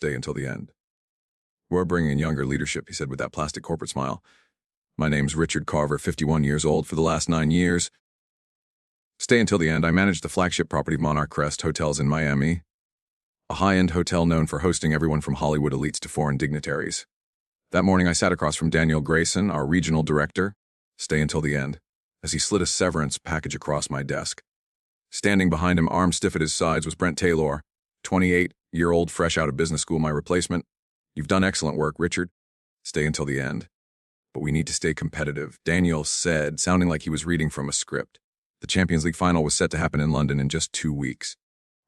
Stay until the end. We're bringing in younger leadership, he said with that plastic corporate smile. My name's Richard Carver, 51 years old for the last 9 years. Stay until the end. I manage the flagship property of Monarch Crest Hotels in Miami, a high-end hotel known for hosting everyone from Hollywood elites to foreign dignitaries. That morning, I sat across from Daniel Grayson, our regional director. Stay until the end, as he slid a severance package across my desk. Standing behind him, arms stiff at his sides, was Brent Taylor, 28-year-old, fresh out of business school, my replacement. You've done excellent work, Richard. Stay until the end. But we need to stay competitive, Daniel said, sounding like he was reading from a script. The Champions League final was set to happen in London in just 2 weeks.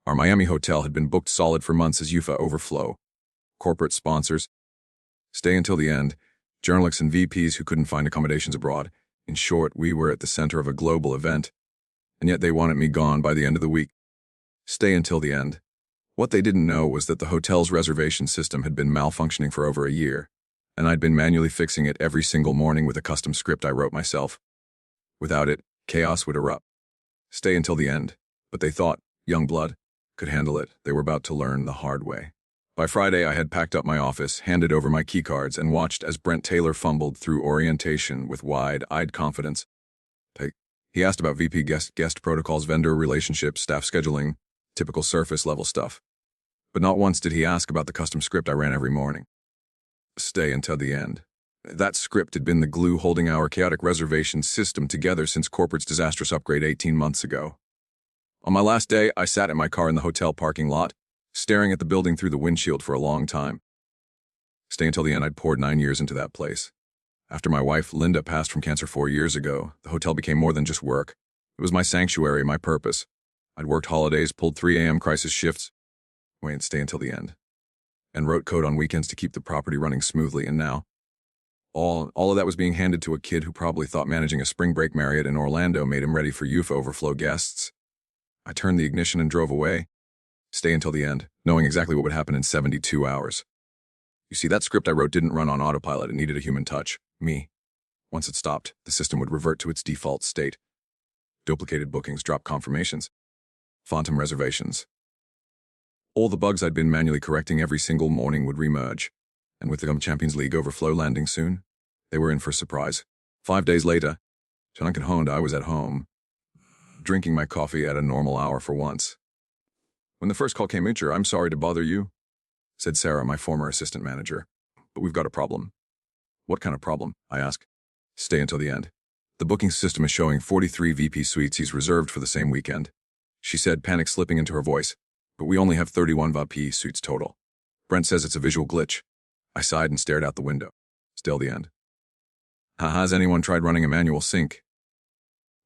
Our Miami hotel had been booked solid for months as UEFA overflow. Corporate sponsors. Stay until the end. Journalists and VPs who couldn't find accommodations abroad. In short, we were at the center of a global event. And yet they wanted me gone by the end of the week. Stay until the end. What they didn't know was that the hotel's reservation system had been malfunctioning for over a year, and I'd been manually fixing it every single morning with a custom script I wrote myself. Without it, chaos would erupt. Stay until the end. But they thought, young blood, could handle it. They were about to learn the hard way. By Friday, I had packed up my office, handed over my keycards, and watched as Brent Taylor fumbled through orientation with wide-eyed confidence. He asked about VP guest protocols, vendor relationships, staff scheduling, typical surface-level stuff. But not once did he ask about the custom script I ran every morning. Stay until the end. That script had been the glue holding our chaotic reservation system together since corporate's disastrous upgrade 18 months ago. On my last day, I sat in my car in the hotel parking lot, staring at the building through the windshield for a long time. Stay until the end. I'd poured 9 years into that place. After my wife, Linda, passed from cancer 4 years ago, the hotel became more than just work. It was my sanctuary, my purpose. I'd worked holidays, pulled 3 a.m. crisis shifts, stay until the end, and wrote code on weekends to keep the property running smoothly, and now, all of that was being handed to a kid who probably thought managing a spring break Marriott in Orlando made him ready for UEFA overflow guests. I turned the ignition and drove away. Stay until the end, knowing exactly what would happen in 72 hours. You see, that script I wrote didn't run on autopilot. It needed a human touch. Me. Once it stopped, the system would revert to its default state. Duplicated bookings, dropped confirmations, phantom reservations. All the bugs I'd been manually correcting every single morning would remerge. And with the Champions League overflow landing soon, they were in for a surprise. 5 days later, I was at home, drinking my coffee at a normal hour for once. When the first call came in, "I'm sorry to bother you," said Sarah, my former assistant manager, "but we've got a problem." "What kind of problem?" I asked. Stay until the end. "The booking system is showing 43 VP suites he's reserved for the same weekend," she said, panic slipping into her voice. "But we only have 31 VP suites total. Brent says it's a visual glitch." I sighed and stared out the window. Still the end. "Has anyone tried running a manual sync?"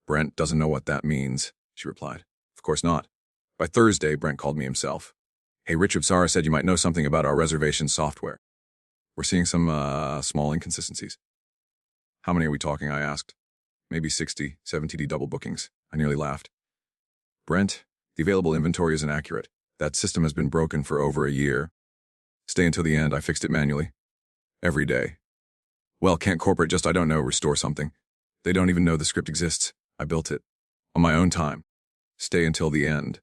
"Brent doesn't know what that means," she replied. "Of course not." By Thursday, Brent called me himself. "Hey, Richard, Sarah said you might know something about our reservation software. We're seeing some small inconsistencies." "How many are we talking?" I asked. "Maybe 60, 70 double bookings." I nearly laughed. "Brent, the available inventory is inaccurate. That system has been broken for over a year." Stay until the end. I fixed it manually. Every day. "Well, can't corporate just, restore something? They don't even know the script exists. I built it. On my own time." Stay until the end.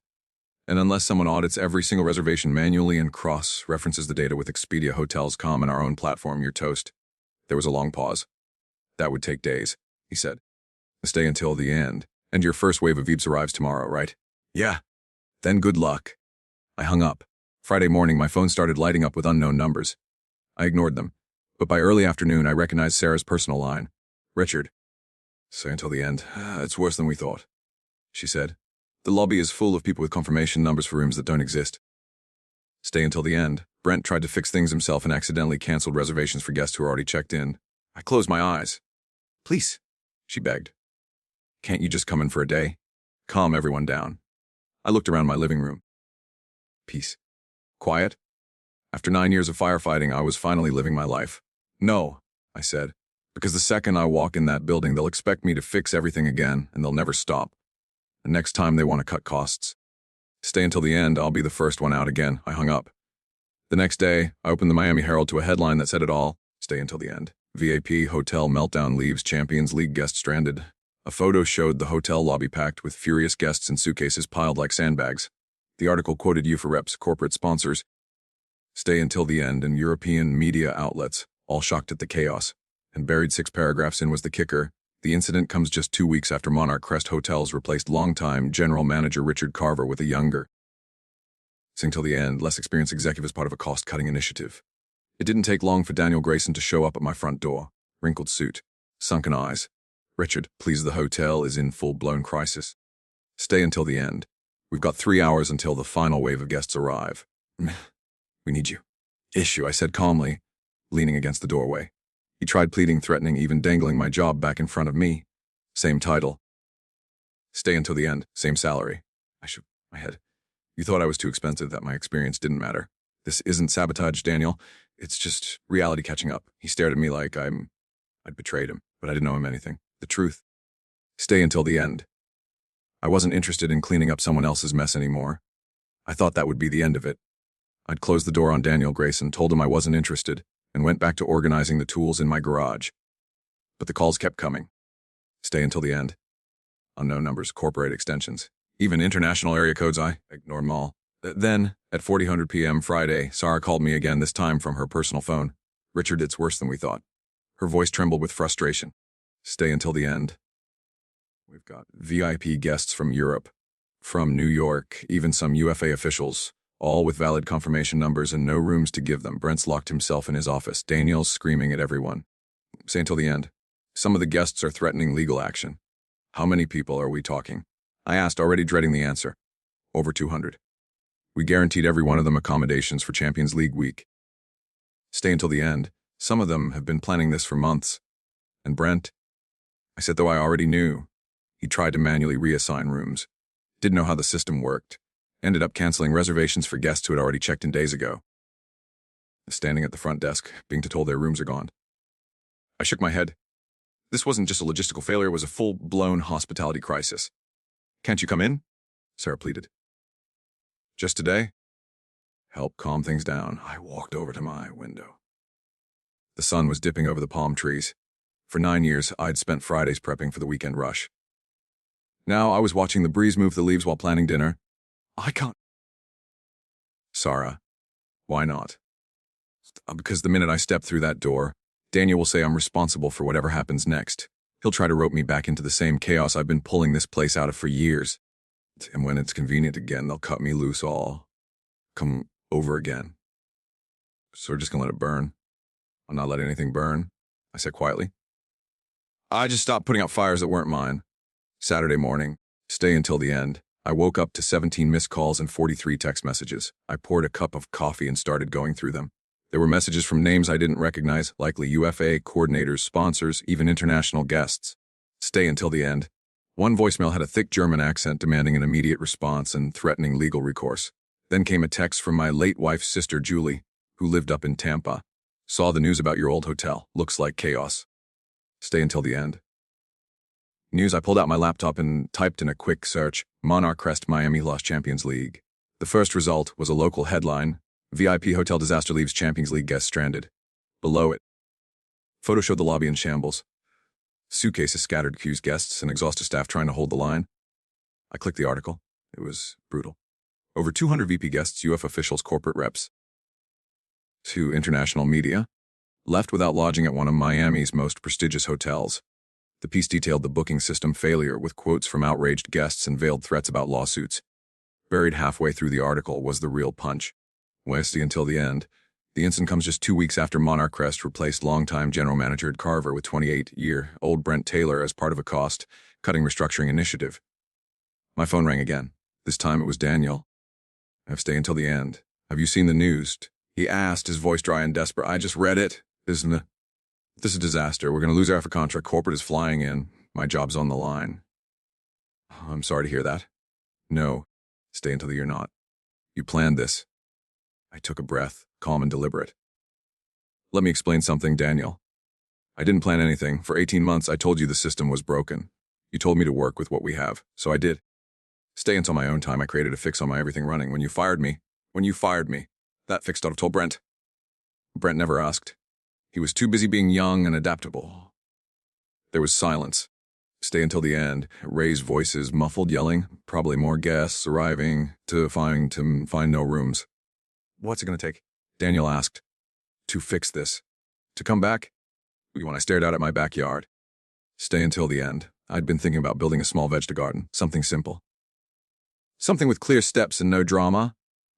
"And unless someone audits every single reservation manually and cross-references the data with Expedia, Hotels.com, and our own platform, you're toast." There was a long pause. "That would take days," he said. "Stay until the end. And your first wave of VIPs arrives tomorrow, right?" "Yeah." "Then good luck." I hung up. Friday morning, my phone started lighting up with unknown numbers. I ignored them, but by early afternoon, I recognized Sarah's personal line. "Richard." "Stay until the end. It's worse than we thought," she said. "The lobby is full of people with confirmation numbers for rooms that don't exist." Stay until the end. Brent tried to fix things himself and accidentally canceled reservations for guests who were already checked in. I closed my eyes. "Please," she begged. "Can't you just come in for a day? Calm everyone down." I looked around my living room. Peace. Quiet. After 9 years of firefighting, I was finally living my life. "No," I said, "because the second I walk in that building, they'll expect me to fix everything again, and they'll never stop. And next time they want to cut costs. Stay until the end, I'll be the first one out again." I hung up. The next day, I opened the Miami Herald to a headline that said it all. Stay until the end. VAP hotel meltdown leaves Champions League guest stranded. A photo showed the hotel lobby packed with furious guests and suitcases piled like sandbags. The article quoted UEFA reps, corporate sponsors. Stay until the end, and European media outlets, all shocked at the chaos. And buried 6 paragraphs in was the kicker. The incident comes just 2 weeks after Monarch Crest Hotels replaced longtime general manager Richard Carver with a younger, sing till the end, less experienced executive as part of a cost-cutting initiative. It didn't take long for Daniel Grayson to show up at my front door. Wrinkled suit, sunken eyes. Richard, please, the hotel is in full-blown crisis. Stay until the end. We've got 3 hours until the final wave of guests arrive. We need you. Issue, I said calmly, leaning against the doorway. He tried pleading, threatening, even dangling my job back in front of me. Same title. Stay until the end, same salary. I shook my head. You thought I was too expensive, that my experience didn't matter. This isn't sabotage, Daniel. It's just reality catching up. He stared at me like I'd betrayed him, but I didn't owe him anything. The truth. Stay until the end. I wasn't interested in cleaning up someone else's mess anymore. I thought that would be the end of it. I'd closed the door on Daniel Grayson, told him I wasn't interested, and went back to organizing the tools in my garage. But the calls kept coming. Stay until the end. Unknown numbers, corporate extensions, even international area codes. I ignored them all. Then, at 40:00 p.m. Friday, Sarah called me again, this time from her personal phone. Richard, it's worse than we thought. Her voice trembled with frustration. Stay until the end. We've got VIP guests from Europe, from New York, even some UEFA officials, all with valid confirmation numbers and no rooms to give them. Brent's locked himself in his office. Daniel's screaming at everyone. Stay until the end. Some of the guests are threatening legal action. How many people are we talking? I asked, already dreading the answer. Over 200. We guaranteed every one of them accommodations for Champions League week. Stay until the end. Some of them have been planning this for months. And Brent? I said, though I already knew. He tried to manually reassign rooms. Didn't know how the system worked. Ended up canceling reservations for guests who had already checked in days ago. Standing at the front desk, being told their rooms are gone. I shook my head. This wasn't just a logistical failure, it was a full-blown hospitality crisis. Can't you come in? Sarah pleaded. Just today? Help calm things down. I walked over to my window. The sun was dipping over the palm trees. For 9 years, I'd spent Fridays prepping for the weekend rush. Now I was watching the breeze move the leaves while planning dinner. I can't. Sarah, why not? Because the minute I step through that door, Daniel will say I'm responsible for whatever happens next. He'll try to rope me back into the same chaos I've been pulling this place out of for years. And when it's convenient again, they'll cut me loose all. Come over again. So we're just gonna let it burn. I'll not let anything burn, I said quietly. I just stopped putting out fires that weren't mine. Saturday morning, stay until the end. I woke up to 17 missed calls and 43 text messages. I poured a cup of coffee and started going through them. There were messages from names I didn't recognize, likely UEFA coordinators, sponsors, even international guests. Stay until the end. One voicemail had a thick German accent demanding an immediate response and threatening legal recourse. Then came a text from my late wife's sister, Julie, who lived up in Tampa. Saw the news about your old hotel. Looks like chaos. Stay until the end. News. I pulled out my laptop and typed in a quick search, Monarch Crest Miami lost Champions League. The first result was a local headline, VIP hotel disaster leaves Champions League guests stranded. Below it, photo showed the lobby in shambles. Suitcases scattered, queues, guests, and exhausted staff trying to hold the line. I clicked the article. It was brutal. Over 200 VP guests, UEFA officials, corporate reps, to international media, left without lodging at one of Miami's most prestigious hotels. The piece detailed the booking system failure with quotes from outraged guests and veiled threats about lawsuits. Buried halfway through the article was the real punch. Westy until the end. The incident comes just 2 weeks after Monarch Crest replaced longtime general manager at Carver with 28-year-old Brent Taylor as part of a cost-cutting restructuring initiative. My phone rang again. This time it was Daniel. I've stayed until the end. Have you seen the news? He asked, his voice dry and desperate. I just read it. This is a disaster. We're going to lose our contract. Corporate is flying in. My job's on the line. I'm sorry to hear that. No. Stay until you're not. You planned this. I took a breath, calm and deliberate. Let me explain something, Daniel. I didn't plan anything. For 18 months, I told you the system was broken. You told me to work with what we have, so I did. Stay until my own time. I created a fix on my everything running. When you fired me, that fix ought to have told Brent. Brent never asked. He was too busy being young and adaptable. There was silence. Stay until the end. Raised voices, muffled yelling. Probably more guests arriving to find no rooms. What's it going to take? Daniel asked. To fix this. To come back? When I stared out at my backyard. Stay until the end. I'd been thinking about building a small vegetable garden, something simple. Something with clear steps and no drama.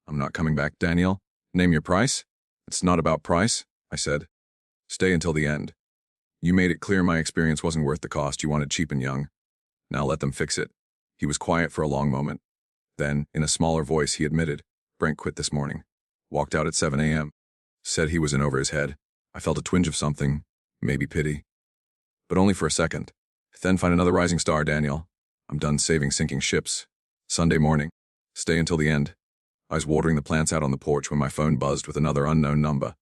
I'm not coming back, Daniel. Name your price. It's not about price, I said. Stay until the end. You made it clear my experience wasn't worth the cost. You wanted cheap and young. Now let them fix it. He was quiet for a long moment. Then, in a smaller voice, he admitted, Brent quit this morning. Walked out at 7 a.m. Said he was in over his head. I felt a twinge of something, maybe pity. But only for a second. Then find another rising star, Daniel. I'm done saving sinking ships. Sunday morning. Stay until the end. I was watering the plants out on the porch when my phone buzzed with another unknown number.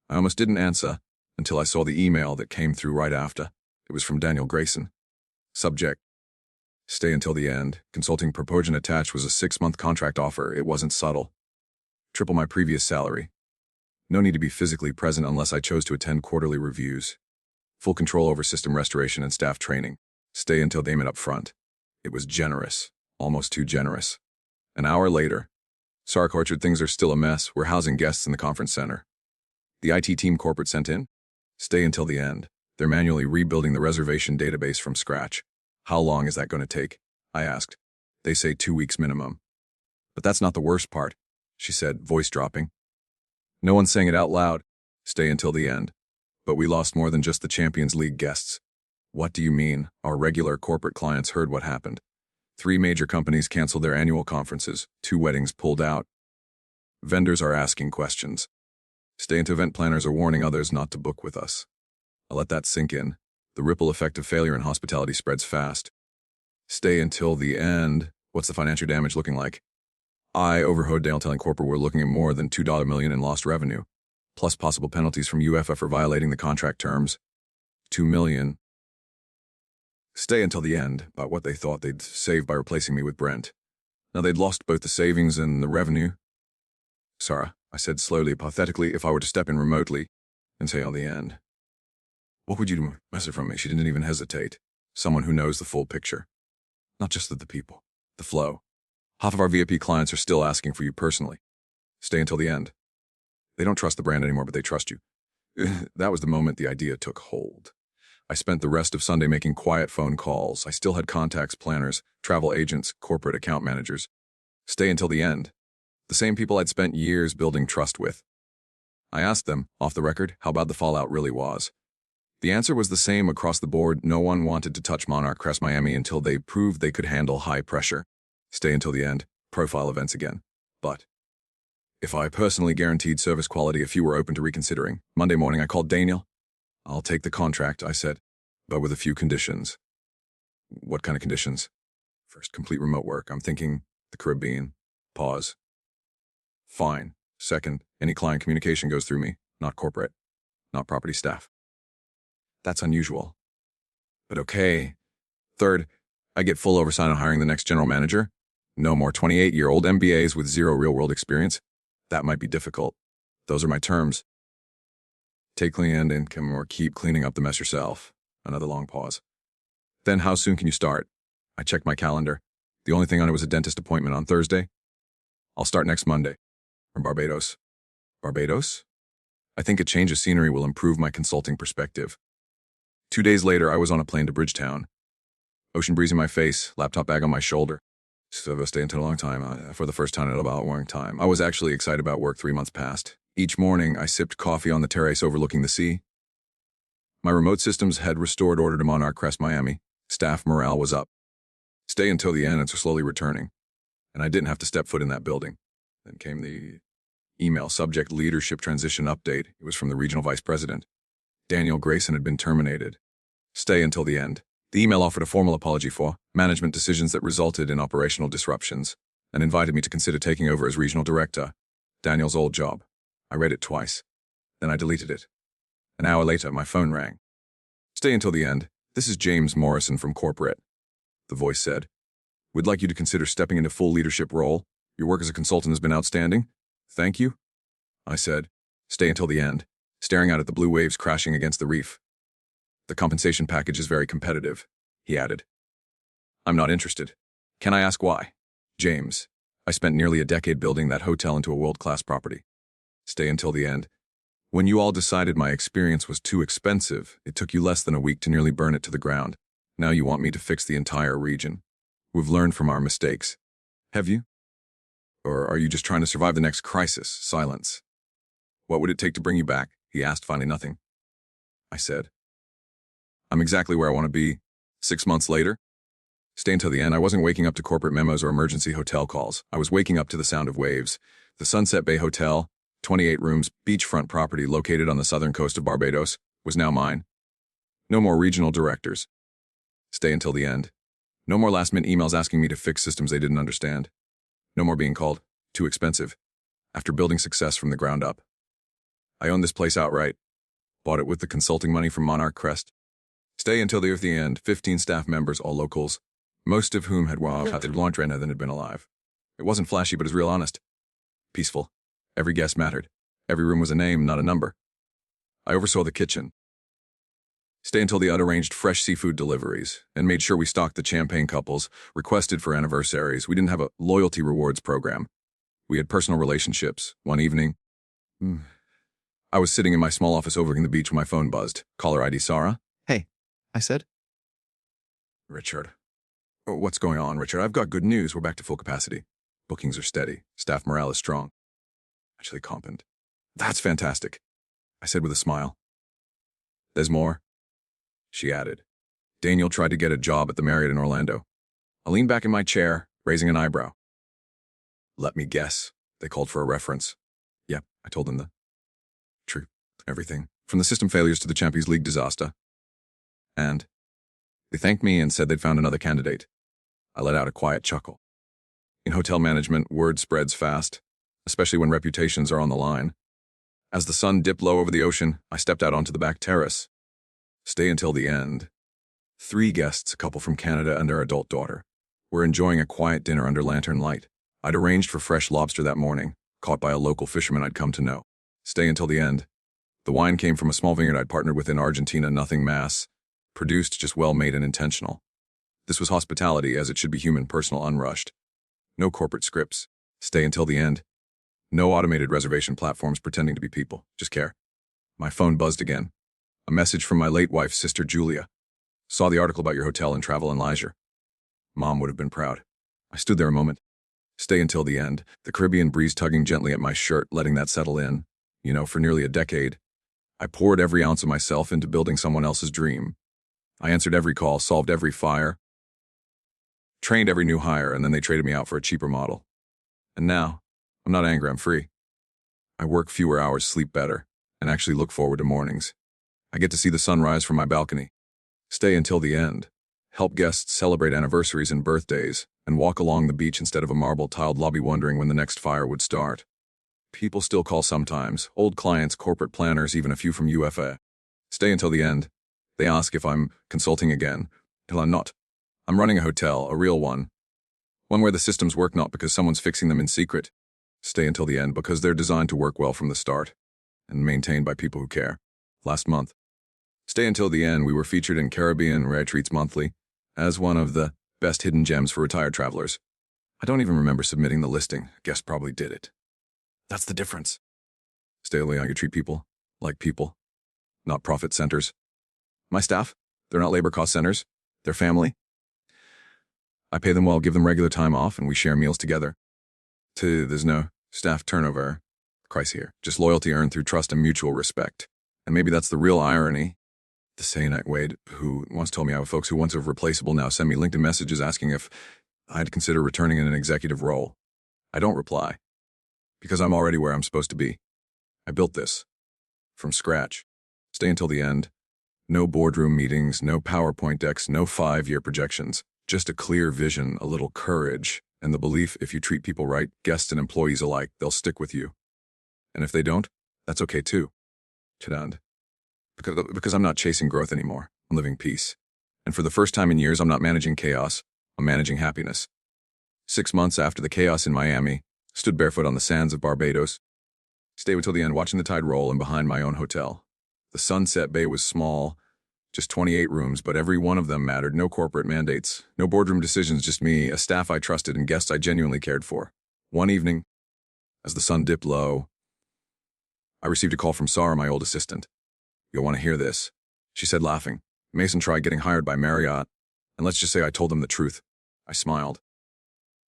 I almost didn't answer until I saw the email that came through right after. It was from Daniel Grayson. Subject. Stay until the end. Consulting proposal attached was a 6-month contract offer. It wasn't subtle. Triple my previous salary. No need to be physically present unless I chose to attend quarterly reviews. Full control over system restoration and staff training. Stay until they met up front. It was generous. Almost too generous. An hour later. Sark Orchard, things are still a mess. We're housing guests in the conference center. The IT team corporate sent in. Stay until the end. They're manually rebuilding the reservation database from scratch. How long is that going to take? I asked. They say 2 weeks minimum. But that's not the worst part, she said, voice dropping. No one's saying it out loud. Stay until the end. But we lost more than just the Champions League guests. What do you mean? Our regular corporate clients heard what happened. 3 major companies canceled their annual conferences. 2 weddings pulled out. Vendors are asking questions. Stay until event planners are warning others not to book with us. I'll let that sink in. The ripple effect of failure in hospitality spreads fast. Stay until the end. What's the financial damage looking like? I overheard Dale telling corporate we're looking at more than $2 million in lost revenue, plus possible penalties from UEFA for violating the contract terms. $2 million. Stay until the end about what they thought they'd save by replacing me with Brent. Now they'd lost both the savings and the revenue. Sarah, I said slowly, pathetically, if I were to step in remotely and say on the end. What would you do? Message from me? She didn't even hesitate. Someone who knows the full picture. Not just the people. The flow. Half of our VIP clients are still asking for you personally. Stay until the end. They don't trust the brand anymore, but they trust you. That was the moment the idea took hold. I spent the rest of Sunday making quiet phone calls. I still had contacts, planners, travel agents, corporate account managers. Stay until the end. The same people I'd spent years building trust with. I asked them, off the record, how bad the fallout really was. The answer was the same across the board. No one wanted to touch Monarch Crest Miami until they proved they could handle high pressure. Stay until the end. Profile events again. But if I personally guaranteed service quality, if you were open to reconsidering. Monday morning, I called Daniel. I'll take the contract, I said, but with a few conditions. What kind of conditions? First, complete remote work. I'm thinking the Caribbean. Pause. Fine. Second, any client communication goes through me, not corporate, not property staff. That's unusual. But okay. Third, I get full oversight on hiring the next general manager. No more 28-year-old MBAs with 0 real-world experience. That might be difficult. Those are my terms. Take clean end income or keep cleaning up the mess yourself. Another long pause. Then how soon can you start? I checked my calendar. The only thing on it was a dentist appointment on Thursday. I'll start next Monday. From Barbados. Barbados? I think a change of scenery will improve my consulting perspective. 2 days later, I was on a plane to Bridgetown. Ocean breeze in my face, laptop bag on my shoulder. So I stayed until a long time, for the first time in about a long time. I was actually excited about work 3 months past. Each morning, I sipped coffee on the terrace overlooking the sea. My remote systems had restored order to Monarch Crest Miami. Staff morale was up. Stay until the end, and so slowly returning. And I didn't have to step foot in that building. Then came the email subject leadership transition update. It was from the regional vice president. Daniel Grayson had been terminated. Stay until the end. The email offered a formal apology for management decisions that resulted in operational disruptions and invited me to consider taking over as regional director, Daniel's old job. I read it twice. Then I deleted it. An hour later, my phone rang. Stay until the end. This is James Morrison from corporate. The voice said, We'd like you to consider stepping into full leadership role. Your work as a consultant has been outstanding. Thank you. I said, Stay until the end, staring out at the blue waves crashing against the reef. The compensation package is very competitive, he added. I'm not interested. Can I ask why? James, I spent nearly a decade building that hotel into a world-class property. Stay until the end. When you all decided my experience was too expensive, it took you less than a week to nearly burn it to the ground. Now you want me to fix the entire region. We've learned from our mistakes. Have you? Or are you just trying to survive the next crisis? Silence. What would it take to bring you back? He asked, finally nothing. I said, I'm exactly where I want to be. 6 months later? Stay until the end. I wasn't waking up to corporate memos or emergency hotel calls. I was waking up to the sound of waves. The Sunset Bay Hotel, 28 rooms, beachfront property located on the southern coast of Barbados, was now mine. No more regional directors. Stay until the end. No more last-minute emails asking me to fix systems they didn't understand. No more being called too expensive after building success from the ground up. I owned this place outright. Bought it with the consulting money from Monarch Crest. Stay until the end. 15 staff members, all locals, most of whom had launched than had been alive. It wasn't flashy, but it was real honest. Peaceful. Every guest mattered. Every room was a name, not a number. I oversaw the kitchen. Stay until the arranged fresh seafood deliveries and made sure we stocked the champagne couples requested for anniversaries. We didn't have a loyalty rewards program. We had personal relationships. One evening, I was sitting in my small office overlooking the beach when my phone buzzed. Caller ID Sarah. Hey, I said. Richard. Oh, what's going on, Richard? I've got good news. We're back to full capacity. Bookings are steady. Staff morale is strong. Actually competent. That's fantastic, I said with a smile. There's more, she added. Daniel tried to get a job at the Marriott in Orlando. I leaned back in my chair, raising an eyebrow. Let me guess. They called for a reference. Yep, I told them the truth. Everything. From the system failures to the Champions League disaster. And they thanked me and said they'd found another candidate. I let out a quiet chuckle. In hotel management, word spreads fast, especially when reputations are on the line. As the sun dipped low over the ocean, I stepped out onto the back terrace. Stay until the end. 3 guests, a couple from Canada and their adult daughter, were enjoying a quiet dinner under lantern light. I'd arranged for fresh lobster that morning, caught by a local fisherman I'd come to know. Stay until the end. The wine came from a small vineyard I'd partnered with in Argentina, nothing mass, produced, just well-made and intentional. This was hospitality as it should be, human, personal, unrushed. No corporate scripts. Stay until the end. No automated reservation platforms pretending to be people, just care. My phone buzzed again. A message from my late wife's sister, Julia. Saw the article about your hotel in Travel and Leisure. Mom would have been proud. I stood there a moment. Stay until the end, the Caribbean breeze tugging gently at my shirt, letting that settle in. For nearly a decade, I poured every ounce of myself into building someone else's dream. I answered every call, solved every fire, trained every new hire, and then they traded me out for a cheaper model. And now, I'm not angry, I'm free. I work fewer hours, sleep better, and actually look forward to mornings. I get to see the sunrise from my balcony. Stay until the end. Help guests celebrate anniversaries and birthdays, and walk along the beach instead of a marble-tiled lobby wondering when the next fire would start. People still call sometimes, old clients, corporate planners, even a few from UEFA. Stay until the end. They ask if I'm consulting again. Till I'm not. I'm running a hotel, a real one. One where the systems work not because someone's fixing them in secret. Stay until the end because they're designed to work well from the start and maintained by people who care. Last month. Stay until the end, we were featured in Caribbean Rare Treats Monthly as one of the best hidden gems for retired travelers. I don't even remember submitting the listing. Guess probably did it. That's the difference. Stay only on you treat people like people, not profit centers. My staff, they're not labor cost centers. They're family. I pay them well, give them regular time off, and we share meals together. There's no staff turnover crisis here, just loyalty earned through trust and mutual respect. And maybe that's the real irony. The Sayanite Wade, who once told me I have folks who once were replaceable now send me LinkedIn messages asking if I'd consider returning in an executive role. I don't reply, because I'm already where I'm supposed to be. I built this from scratch. Stay until the end. No boardroom meetings, no PowerPoint decks, no 5-year projections. Just a clear vision, a little courage, and the belief if you treat people right, guests and employees alike, they'll stick with you. And if they don't, that's okay too. Chadand. Because I'm not chasing growth anymore. I'm living peace. And for the first time in years, I'm not managing chaos. I'm managing happiness. 6 months after the chaos in Miami, stood barefoot on the sands of Barbados. Stayed until the end, watching the tide roll in behind my own hotel. The Sunset Bay was small, just 28 rooms, but every one of them mattered. No corporate mandates, no boardroom decisions, just me, a staff I trusted, and guests I genuinely cared for. One evening, as the sun dipped low, I received a call from Sarah, my old assistant. You'll want to hear this, she said, laughing. Mason tried getting hired by Marriott, and let's just say I told them the truth. I smiled.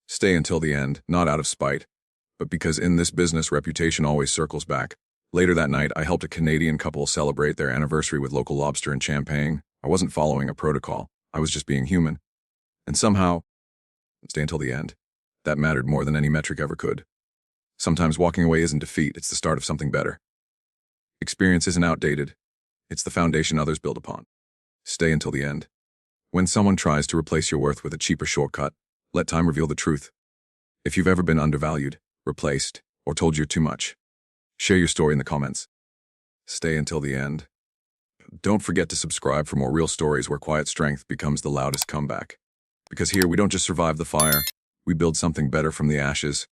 Stay until the end, not out of spite, but because in this business, reputation always circles back. Later that night, I helped a Canadian couple celebrate their anniversary with local lobster and champagne. I wasn't following a protocol. I was just being human. And somehow, stay until the end. That mattered more than any metric ever could. Sometimes walking away isn't defeat, it's the start of something better. Experience isn't outdated. It's the foundation others build upon. Stay until the end. When someone tries to replace your worth with a cheaper shortcut, let time reveal the truth. If you've ever been undervalued, replaced, or told you're too much, share your story in the comments. Stay until the end. Don't forget to subscribe for more real stories where quiet strength becomes the loudest comeback. Because here we don't just survive the fire, we build something better from the ashes.